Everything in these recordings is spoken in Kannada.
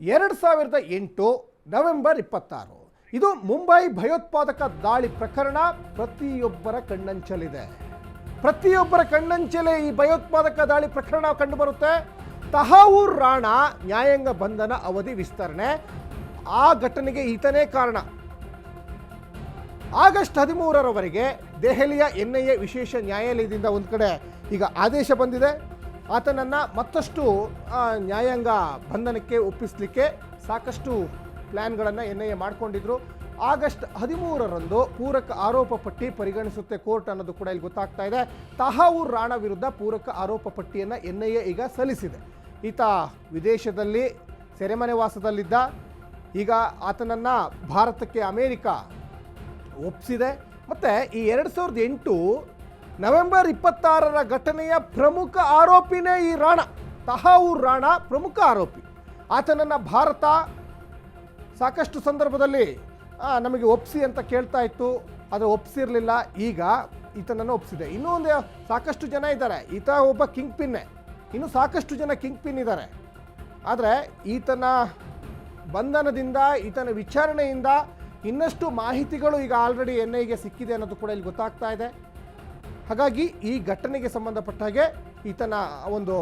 2008 ನವೆಂಬರ್ 26 ಇದು ಮುಂಬೈ ಭಯೋತ್ಪಾದಕ ದಾಳಿ ಪ್ರಕರಣ ಪ್ರತಿಯೊಬ್ಬರ ಕಣ್ಣಂಚಲಿದೆ. ಪ್ರತಿಯೊಬ್ಬರ ಕಣ್ಣಂಚಲೇ ಈ ಭಯೋತ್ಪಾದಕ ದಾಳಿ ಪ್ರಕರಣ ಕಂಡುಬರುತ್ತೆ. ತಹಾವೂರ್ ರಾಣಾ ನ್ಯಾಯಾಂಗ ಬಂಧನ ಅವಧಿ ವಿಸ್ತರಣೆ. ಆ ಘಟನೆಗೆ ಈತನೇ ಕಾರಣ. ಆಗಸ್ಟ್ 13ರವರೆಗೆ ದೆಹಲಿಯ ಎನ್ಐಎ ವಿಶೇಷ ನ್ಯಾಯಾಲಯದಿಂದ ಒಂದು ಕಡೆ ಈಗ ಆದೇಶ ಬಂದಿದೆ. ಆತನನ್ನು ಮತ್ತಷ್ಟು ನ್ಯಾಯಾಂಗ ಬಂಧನಕ್ಕೆ ಒಪ್ಪಿಸಲಿಕ್ಕೆ ಸಾಕಷ್ಟು ಪ್ಲ್ಯಾನ್ಗಳನ್ನು ಎನ್ಐಎ ಮಾಡಿಕೊಂಡಿದ್ರು. ಆಗಸ್ಟ್ 13ರಂದು ಪೂರಕ ಆರೋಪ ಪಟ್ಟಿ ಪರಿಗಣಿಸುತ್ತೆ ಕೋರ್ಟ್ ಅನ್ನೋದು ಕೂಡ ಇಲ್ಲಿ ಗೊತ್ತಾಗ್ತಾ ಇದೆ. ತಹಾವೂರ್ ರಾಣಾ ವಿರುದ್ಧ ಪೂರಕ ಆರೋಪ ಪಟ್ಟಿಯನ್ನು ಎನ್ಐಎ ಈಗ ಸಲ್ಲಿಸಿದೆ. ಈತ ವಿದೇಶದಲ್ಲಿ ಸೆರೆಮನೆ ವಾಸದಲ್ಲಿದ್ದ. ಈಗ ಆತನನ್ನು ಭಾರತಕ್ಕೆ ಅಮೇರಿಕ ಒಪ್ಪಿಸಿದೆ. ಮತ್ತು ಈ 2008 ನವೆಂಬರ್ 26ರ ಘಟನೆಯ ಪ್ರಮುಖ ಆರೋಪಿನೇ ಈ ರಾಣಾ. ತಹಾವೂರ್ ರಾಣಾ ಪ್ರಮುಖ ಆರೋಪಿ. ಆತನನ್ನು ಭಾರತ ಸಾಕಷ್ಟು ಸಂದರ್ಭದಲ್ಲಿ ನಮಗೆ ಒಪ್ಪಿಸಿ ಅಂತ ಕೇಳ್ತಾ ಇತ್ತು, ಆದರೆ ಒಪ್ಪಿಸಿರಲಿಲ್ಲ. ಈಗ ಈತನನ್ನು ಒಪ್ಪಿಸಿದೆ. ಇನ್ನೂ ಒಂದು ಸಾಕಷ್ಟು ಜನ ಇದ್ದಾರೆ. ಈತ ಒಬ್ಬ ಕಿಂಗ್ ಪಿನ್ನೇ. ಇನ್ನೂ ಸಾಕಷ್ಟು ಜನ ಕಿಂಗ್ ಪಿನ್ ಇದ್ದಾರೆ. ಆದರೆ ಈತನ ಬಂಧನದಿಂದ, ಈತನ ವಿಚಾರಣೆಯಿಂದ ಇನ್ನಷ್ಟು ಮಾಹಿತಿಗಳು ಈಗ ಆಲ್ರೆಡಿ ಎನ್ಐಗೆ ಸಿಕ್ಕಿದೆ ಅನ್ನೋದು ಕೂಡ ಇಲ್ಲಿ ಗೊತ್ತಾಗ್ತಾ ಇದೆ. ಹಾಗಾಗಿ ಈ ಘಟನೆಗೆ ಸಂಬಂಧಪಟ್ಟ ಹಾಗೆ ಈತನ ಒಂದು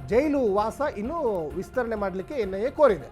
ಜೈಲು ವಾಸ ಇನ್ನೂ ವಿಸ್ತರಣೆ ಮಾಡಲಿಕ್ಕೆ ಎನ್ಐಎ ಕೋರಿದೆ.